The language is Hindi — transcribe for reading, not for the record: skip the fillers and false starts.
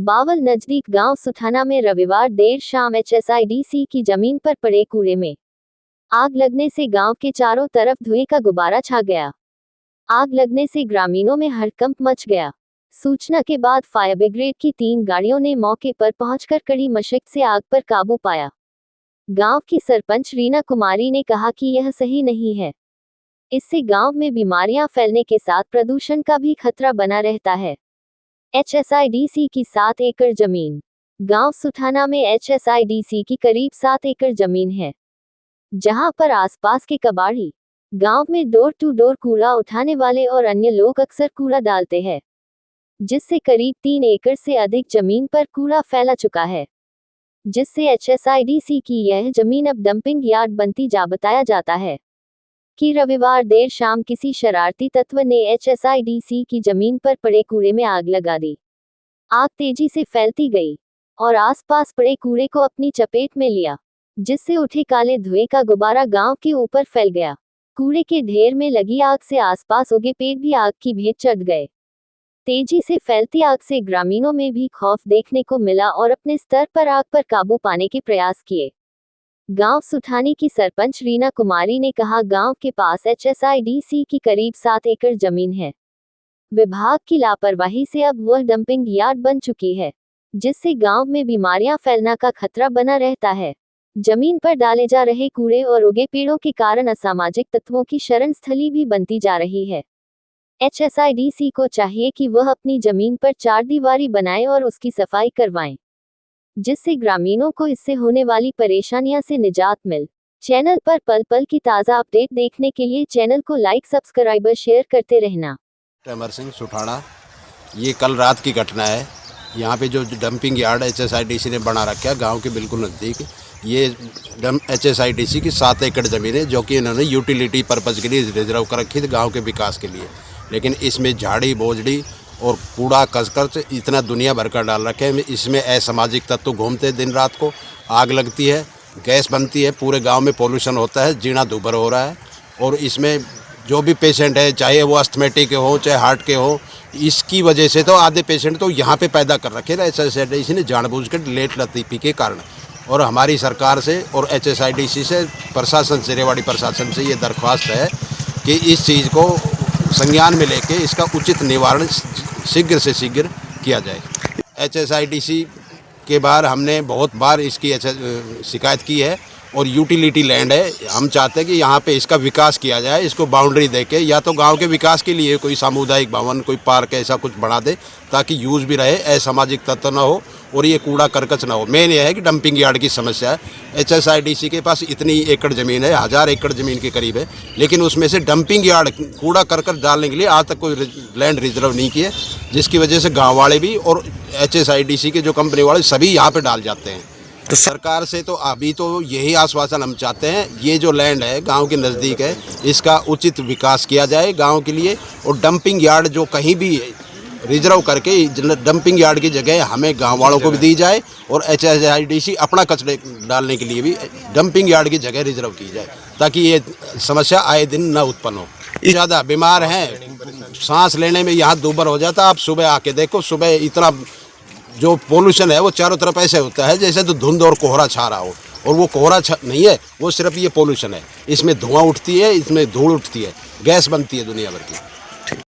बावल नजदीक गांव सुठाना में रविवार देर शाम HSIDC की जमीन पर पड़े कूड़े में आग लगने से गांव के चारों तरफ धुएं का गुब्बारा छा गया। आग लगने से ग्रामीणों में हड़कंप मच गया। सूचना के बाद फायर ब्रिगेड की 3 गाड़ियों ने मौके पर पहुंचकर कड़ी मशक्कत से आग पर काबू पाया। गांव की सरपंच रीना कुमारी ने कहा कि यह सही नहीं है। इससे गांव में बीमारियां फैलने के साथ प्रदूषण का भी खतरा बना रहता है। HSIDC की 7 एकड़ जमीन। गांव सुठाना में HSIDC की करीब 7 एकड़ जमीन है, जहां पर आसपास के कबाड़ी गांव में डोर टू डोर कूड़ा उठाने वाले और अन्य लोग अक्सर कूड़ा डालते हैं, जिससे करीब 3 एकड़ से अधिक जमीन पर कूड़ा फैला चुका है, जिससे HSIDC की यह जमीन अब डंपिंग यार्ड बनती जा बताया जाता है कि रविवार देर शाम किसी शरारती तत्व ने HSIDC की जमीन पर पड़े कूड़े में आग लगा दी। आग तेजी से फैलती गई और आसपास पड़े कूड़े को अपनी चपेट में लिया, जिससे उठे काले धुएं का गुब्बारा गांव के ऊपर फैल गया। कूड़े के ढेर में लगी आग से आसपास उगे पेड़ भी आग की भेंट चढ़ गए। तेजी से फैलती आग से ग्रामीणों में भी खौफ देखने को मिला और अपने स्तर पर आग पर काबू पाने के प्रयास किए। गांव सुठानी की सरपंच रीना कुमारी ने कहा, गांव के पास HSIDC की करीब 7 एकड़ जमीन है। विभाग की लापरवाही से अब वह डंपिंग यार्ड बन चुकी है, जिससे गांव में बीमारियां फैलना का खतरा बना रहता है। जमीन पर डाले जा रहे कूड़े और उगे पेड़ों के कारण असामाजिक तत्वों की शरण स्थली भी बनती जा रही है। HSIDC को चाहिए कि वह अपनी जमीन पर 4 दीवारी बनाए और उसकी सफाई करवाएं, जिससे ग्रामीणों को इससे होने वाली परेशानियां से निजात मिल। चैनल पर पल पल की ताज़ा अपडेट देखने के लिए चैनल को लाइक, सब्सक्राइब, शेयर करते रहना। अमर सिंह सुठाना। ये कल रात की घटना है। यहाँ पे जो डंपिंग यार्ड HSIDC ने बना रखा है गांव के बिल्कुल नज़दीक, ये HSIDC की 7 एकड़ ज़मीन है, जो कि इन्होंने यूटिलिटी पर्पज़ के लिए रिजर्व कर रखी थी गाँव के विकास के लिए। लेकिन इसमें झाड़ी बोझड़ी और कूड़ा कसकर इतना दुनिया भर का डाल रखे हैं। इसमें असामाजिक तत्व घूमते दिन रात को, आग लगती है, गैस बनती है, पूरे गांव में पोल्यूशन होता है, जीना दूभर हो रहा है। और इसमें जो भी पेशेंट है, चाहे वो अस्थमेटिक के हो चाहे हार्ट के हो, इसकी वजह से तो आधे पेशेंट तो यहाँ पे पैदा कर रखे थे HSIDC ने जानबूझकर लेट लतीफ़ी के कारण। और हमारी सरकार से और HSIDC से, प्रशासन से, रेवाड़ी प्रशासन से ये दरख्वास्त है कि इस चीज़ को संज्ञान में लेके इसका उचित निवारण शीघ्र से शीघ्र किया जाए। HSIDC के बाहर हमने बहुत बार इसकी शिकायत की है और यूटिलिटी लैंड है। हम चाहते हैं कि यहाँ पे इसका विकास किया जाए, इसको बाउंड्री देके या तो गांव के विकास के लिए कोई सामुदायिक भवन, कोई पार्क ऐसा कुछ बना दे, ताकि यूज़ भी रहे, असामाजिक तत्व ना हो और ये कूड़ा करकच ना हो। मेन ये है कि डंपिंग यार्ड की समस्या है। HSIDC के पास इतनी एकड़ ज़मीन है, 1000 एकड़ ज़मीन के करीब है, लेकिन उसमें से डंपिंग यार्ड कूड़ा करकट डालने के लिए आज तक कोई लैंड रिजर्व नहीं किए, जिसकी वजह से गाँव वाले भी और HSIDC के जो कंपनी वाले सभी यहाँ पर डाल जाते हैं। तो सरकार से तो अभी तो यही आश्वासन हम चाहते हैं, ये जो लैंड है गांव के नज़दीक है, इसका उचित विकास किया जाए गांव के लिए। और डंपिंग यार्ड जो कहीं भी रिजर्व करके डंपिंग यार्ड की जगह हमें गांव वालों को भी दी जाए और HSIDC अपना कचरे डालने के लिए भी डंपिंग यार्ड की जगह रिजर्व की जाए, ताकि ये समस्या आए दिन न उत्पन्न हो। ज़्यादा बीमार हैं, सांस लेने में यहाँ दूभर हो जाता। आप सुबह आके देखो, सुबह इतना जो पोल्यूशन है वो चारों तरफ ऐसे होता है जैसे तो धुंध और कोहरा छा रहा हो, और वो कोहरा नहीं है, वो सिर्फ ये पोल्यूशन है। इसमें धुआं उठती है, इसमें धूल उठती है, गैस बनती है दुनिया भर की।